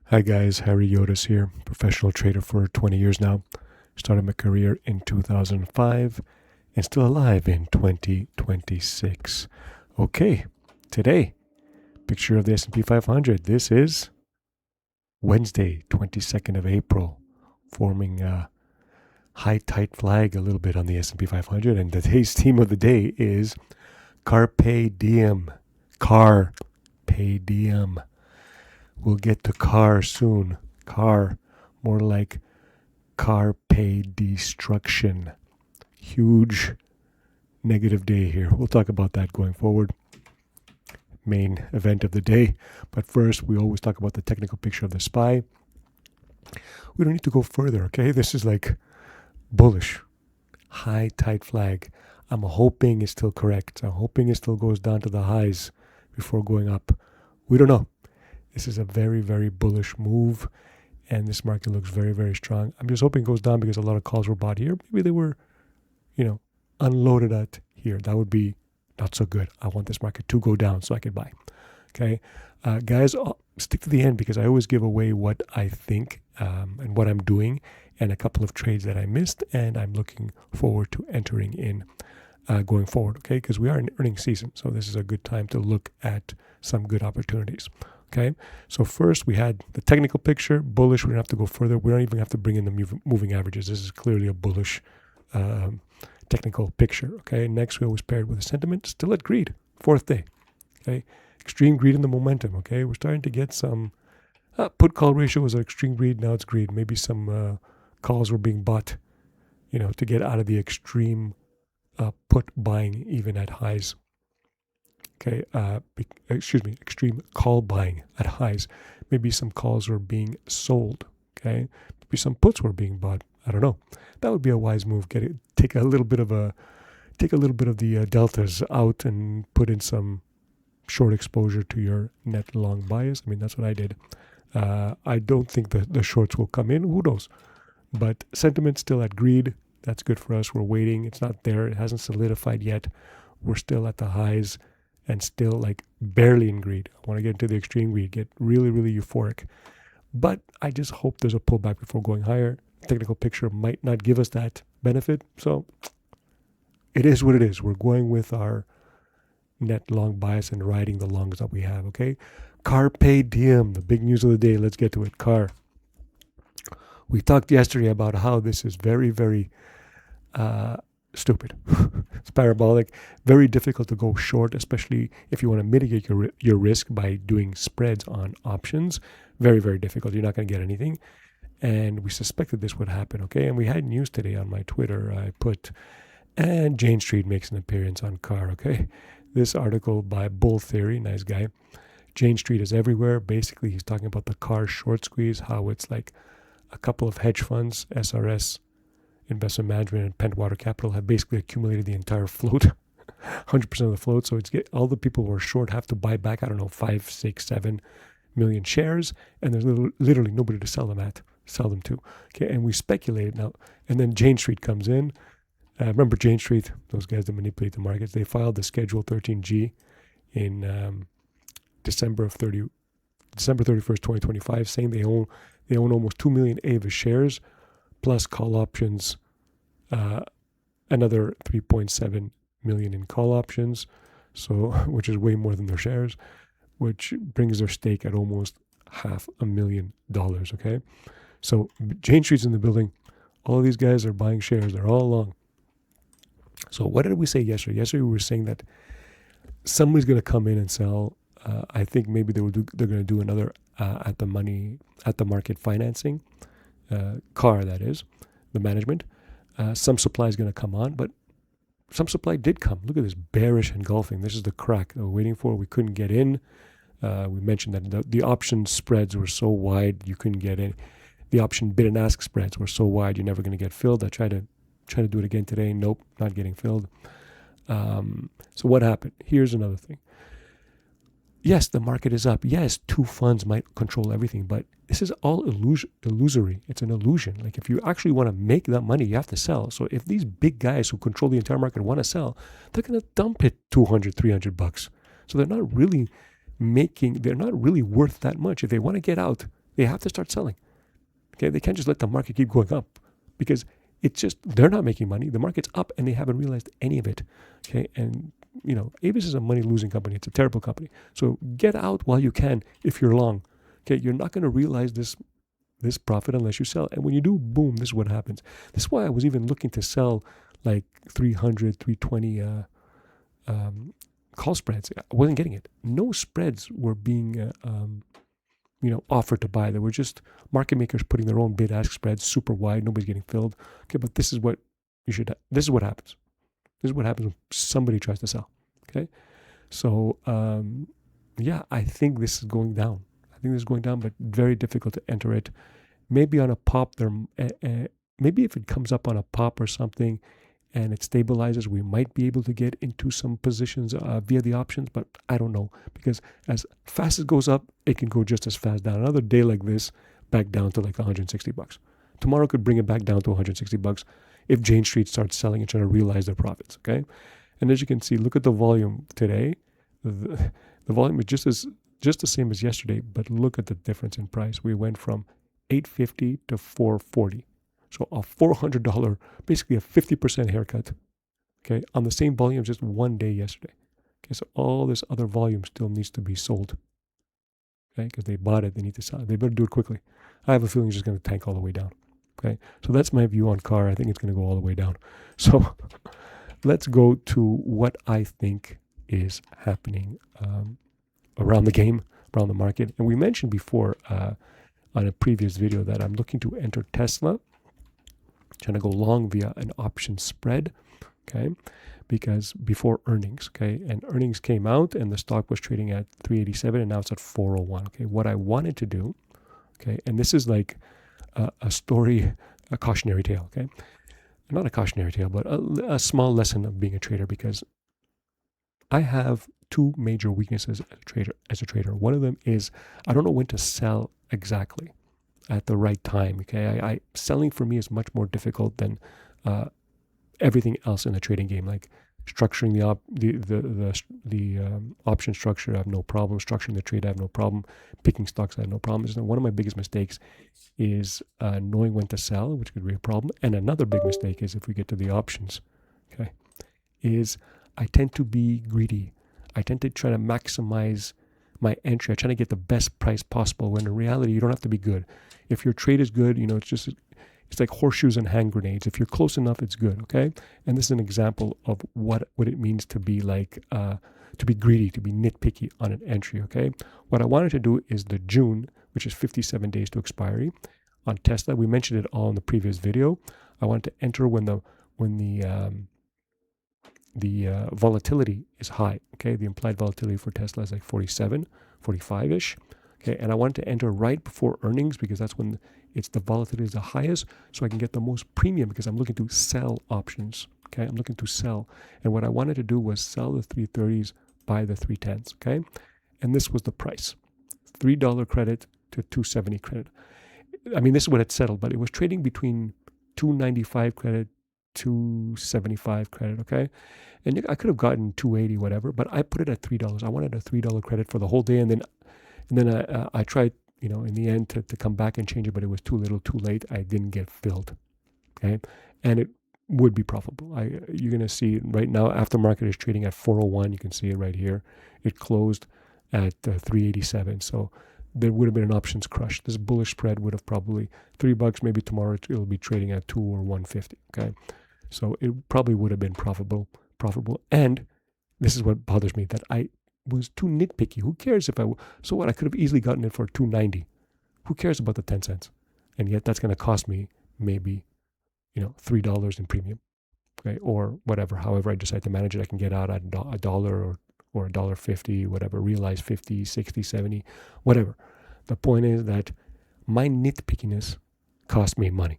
Hi guys, Harry Yotis here, professional trader for 20 years now. Started my career in 2005 and still alive in 2026. Okay, today, picture of the S&P 500. This is Wednesday, 22nd of April, forming a high tight flag a little bit on the S&P 500, and today's theme of the day is Carpe Diem. Carpe Diem. We'll get to car soon. Car, more like carpe destruction. Huge negative day here. We'll talk about that going forward. Main event of the day. But first, we always talk about the technical picture of the SPY. We don't need to go further, okay? This is like bullish. High tight flag. I'm hoping it's still correct. I'm hoping it still goes down to the highs before going up. We don't know. This is a very, very bullish move, and this market looks very, very strong. I'm just hoping it goes down because a lot of calls were bought here. Maybe they were, unloaded at here. That would be not so good. I want this market to go down so I can buy. Okay, guys, stick to the end because I always give away what I think and what I'm doing and a couple of trades that I missed, and I'm looking forward to entering in going forward. Okay, because we are in earnings season, so this is a good time to look at some good opportunities. Okay, so first we had the technical picture, bullish. We don't have to go further. We don't even have to bring in the moving averages. This is clearly a bullish technical picture. Okay, next we always paired with a sentiment, still at greed, fourth day. Okay, extreme greed in the momentum. Okay, we're starting to get some put call ratio was an extreme greed. Now it's greed. Maybe some calls were being bought, to get out of the extreme put buying even at highs. Okay, extreme call buying at highs. Maybe some calls were being sold. Okay, maybe some puts were being bought. I don't know. That would be a wise move. Take a little bit of the deltas out and put in some short exposure to your net long bias. I mean, that's what I did. I don't think the shorts will come in. Who knows? But sentiment still at greed. That's good for us. We're waiting. It's not there. It hasn't solidified yet. We're still at the highs. And still like barely in greed. I want to get into the extreme greed, get really, really euphoric. But I just hope there's a pullback before going higher. Technical picture might not give us that benefit. So it is what it is. We're going with our net long bias and riding the longs that we have, okay? Carpe diem, the big news of the day. Let's get to it. Car. We talked yesterday about how this is very, very stupid. It's parabolic, very difficult to go short, especially if you want to mitigate your risk by doing spreads on options. Very, very difficult. You're not going to get anything. And we suspected this would happen, okay? And we had news today on my Twitter. I put, and Jane Street makes an appearance on CAR, okay? This article by Bull Theory, nice guy. Jane Street is everywhere. Basically, he's talking about the CAR short squeeze, how it's like a couple of hedge funds, SRS, Investment Management, and Pentwater Capital have basically accumulated the entire float, 100% of the float. So all the people who are short have to buy back, 5, 6, 7 million shares, and there's literally nobody to sell them to. Okay, and we speculated now, and then Jane Street comes in. Remember Jane Street, those guys that manipulate the markets? They filed the Schedule 13G in December 31st, 2025, saying they own almost 2 million AVA shares, plus call options, another 3.7 million in call options, so which is way more than their shares, which brings their stake at almost $500,000. Okay, so Jane Street's in the building. All of these guys are buying shares. They're all along. So what did we say yesterday? Yesterday we were saying that somebody's going to come in and sell. I think maybe they're going to do another at the market financing. CAR, that is, the management. Some supply is going to come on, but some supply did come. Look at this bearish engulfing. This is the crack that we're waiting for. We couldn't get in. We mentioned that the option spreads were so wide you couldn't get in. The option bid and ask spreads were so wide you're never going to get filled. I tried to do it again today. Nope, not getting filled. So what happened? Here's another thing. Yes, the market is up. Yes, two funds might control everything, but this is all illusory. It's an illusion. Like if you actually want to make that money, you have to sell. So if these big guys who control the entire market want to sell, they're going to dump it $200, $300. So they're not really worth that much. If they want to get out, They have to start selling. Okay, they can't just let the market keep going up because it's just they're not making money. The market's up and they haven't realized any of it. Okay, and Avis is a money-losing company. It's a terrible company. So get out while you can if you're long. Okay, you're not going to realize this profit unless you sell. And when you do, boom, this is what happens. This is why I was even looking to sell like 300, 320 call spreads. I wasn't getting it. No spreads were being offered to buy. They were just market makers putting their own bid-ask spreads super wide. Nobody's getting filled. Okay, but this is what this is what happens. This is what happens when somebody tries to sell. Okay, so I think this is going down. But very difficult to enter it. Maybe on a pop, maybe if it comes up on a pop or something, and it stabilizes, we might be able to get into some positions via the options, but I don't know, because as fast as it goes up, it can go just as fast down. Another day like this, back down to like $160. Tomorrow could bring it back down to $160 if Jane Street starts selling and trying to realize their profits, okay? And as you can see, look at the volume today. The volume is just the same as yesterday, but look at the difference in price. We went from $850 to $440. So a $400, basically a 50% haircut, okay, on the same volume just one day yesterday. Okay, so all this other volume still needs to be sold, okay, because they bought it, they need to sell it. They better do it quickly. I have a feeling it's just going to tank all the way down, okay? So that's my view on CAR. I think it's going to go all the way down. So let's go to what I think is happening around the game, around the market. And we mentioned before on a previous video that I'm looking to enter Tesla, trying to go long via an option spread, okay, because before earnings, okay, and earnings came out and the stock was trading at 387 and now it's at 401, okay. What I wanted to do, okay, and this is like a story, a cautionary tale, okay, not a cautionary tale, but a small lesson of being a trader, because I have two major weaknesses as a trader. One of them is I don't know when to sell exactly at the right time. Okay, selling for me is much more difficult than everything else in the trading game. Like structuring the option structure, I have no problem. Structuring the trade, I have no problem. Picking stocks, I have no problem. One of my biggest mistakes is knowing when to sell, which could be a problem. And another big mistake is if we get to the options, okay, is I tend to be greedy. I tend to try to maximize my entry. I try to get the best price possible, when in reality, you don't have to be good. If your trade is good, it's like horseshoes and hand grenades. If you're close enough, it's good, okay? And this is an example of what it means to be like, to be greedy, to be nitpicky on an entry, okay? What I wanted to do is the June, which is 57 days to expiry on Tesla. We mentioned it all in the previous video. I wanted to enter when the volatility is high, okay? The implied volatility for Tesla is like 47, 45-ish, okay? And I wanted to enter right before earnings because that's when the volatility is the highest, so I can get the most premium because I'm looking to sell options, okay? I'm looking to sell. And what I wanted to do was sell the 330s, buy the 310s, okay? And this was the price, $3 credit to 270 credit. I mean, this is what it settled, but it was trading between 295 credit, 275 credit, okay? And I could have gotten 280, whatever, but I put it at $3. I wanted a $3 credit for the whole day, and then I tried, in the end to come back and change it, but it was too little, too late. I didn't get filled, okay? And it would be profitable. You're going to see right now, aftermarket is trading at 401. You can see it right here. It closed at 387. So there would have been an options crush. This bullish spread would have probably $3. Maybe tomorrow it'll be trading at 2 or 150. Okay, so it probably would have been profitable. And this is what bothers me, that I was too nitpicky. Who cares if so what? I could have easily gotten it for 290. Who cares about the 10 cents? And yet that's going to cost me maybe, $3 in premium, okay, or whatever. However I decide to manage it, I can get out at $1 or $1.50, whatever, realize 50, 60, 70, whatever. The point is that my nitpickiness cost me money.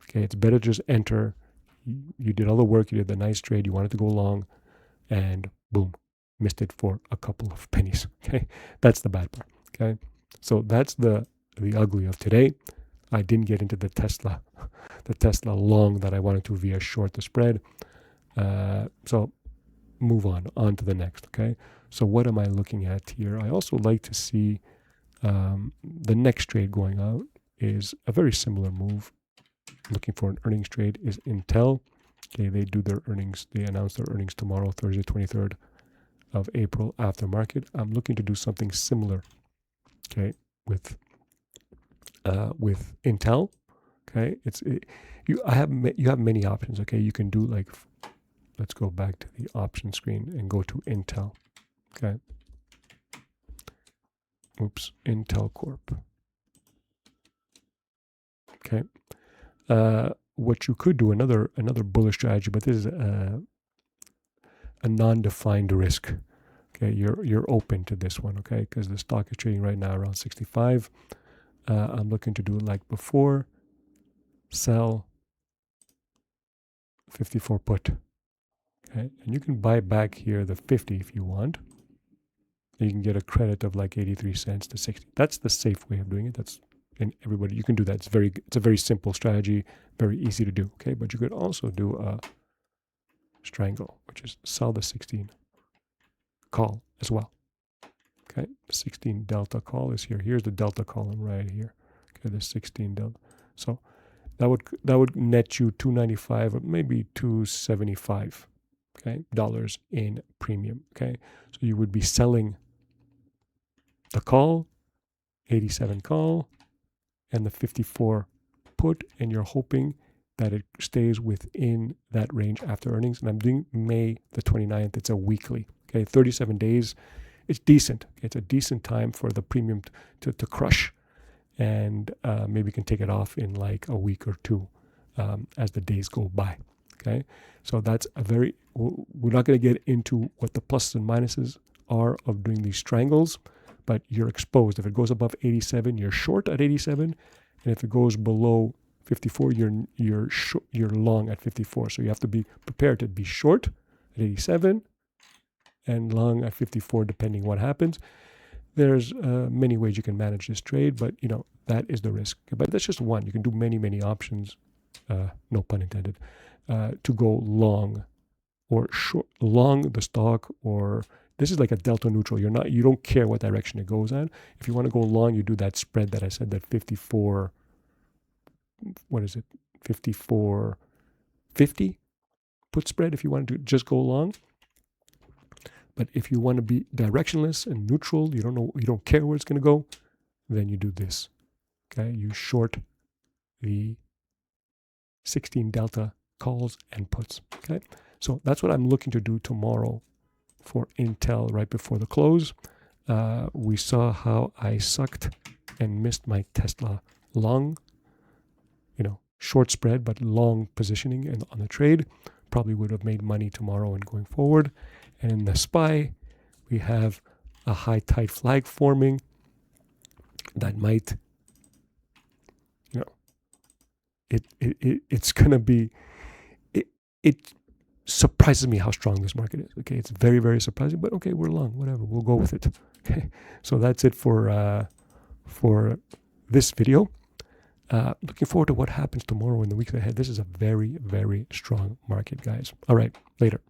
Okay, it's better to just enter. You did all the work, you did the nice trade, you wanted to go long, and boom, missed it for a couple of pennies. Okay, that's the bad part. Okay, so that's the ugly of today. I didn't get into the Tesla long that I wanted to via short the spread. So move on to the next. Okay, so what am I looking at here? I also like to see The next trade going out is a very similar move. Looking for an earnings trade is Intel. Okay, they do their earnings. They announce their earnings tomorrow, Thursday, 23rd of April after market. I'm looking to do something similar. Okay, with Intel. Okay, you have many options. Okay, you can do like, let's go back to the option screen and go to Intel. Okay. Oops, Intel Corp. Okay. What you could do, another bullish strategy, but this is a non-defined risk. Okay, you're open to this one. Okay, because the stock is trading right now around 65. I'm looking to do like before, sell, 54 put. Okay, and you can buy back here the 50 if you want. You can get a credit of like 83 cents to 60. That's the safe way of doing it. And everybody, you can do that. It's a very simple strategy, very easy to do. Okay, but you could also do a strangle, which is sell the 16, call as well. Okay, 16 delta call is here. Here's the delta column right here. Okay, the 16 delta. So that would net you 295 or maybe 275. Okay, dollars in premium. Okay, so you would be selling the call, 87 call, and the 54 put, and you're hoping that it stays within that range after earnings. And I'm doing May the 29th. It's a weekly. Okay, 37 days. It's decent. It's a decent time for the premium to crush, and maybe you can take it off in like a week or two as the days go by. Okay, so that's we're not going to get into what the pluses and minuses are of doing these strangles, but you're exposed. If it goes above 87, you're short at 87, and if it goes below 54, you're long at 54. So you have to be prepared to be short at 87 and long at 54, depending what happens. There's many ways you can manage this trade, but that is the risk. But that's just one. You can do many options, no pun intended, to go long or short, long the stock, or this is like a delta neutral. You don't care what direction it goes in. If you want to go long, you do that spread that I said, that 54, what is it? 54.50 put spread if you want to just go long. But if you want to be directionless and neutral, you don't care where it's going to go, then you do this. Okay, you short the 16 delta calls and puts. Okay, so that's what I'm looking to do tomorrow for Intel right before the close. We saw how I sucked and missed my Tesla long, short spread, but long positioning and on the trade. Probably would have made money tomorrow and going forward. And in the SPY, we have a high tide flag forming that might, it's going to be, it surprises me how strong this market is. Okay, it's very, very surprising, but okay, we're long, whatever, we'll go with it. Okay, so that's it for this video. Looking forward to what happens tomorrow and the weeks ahead. This is a very, very strong market, guys. All right, later.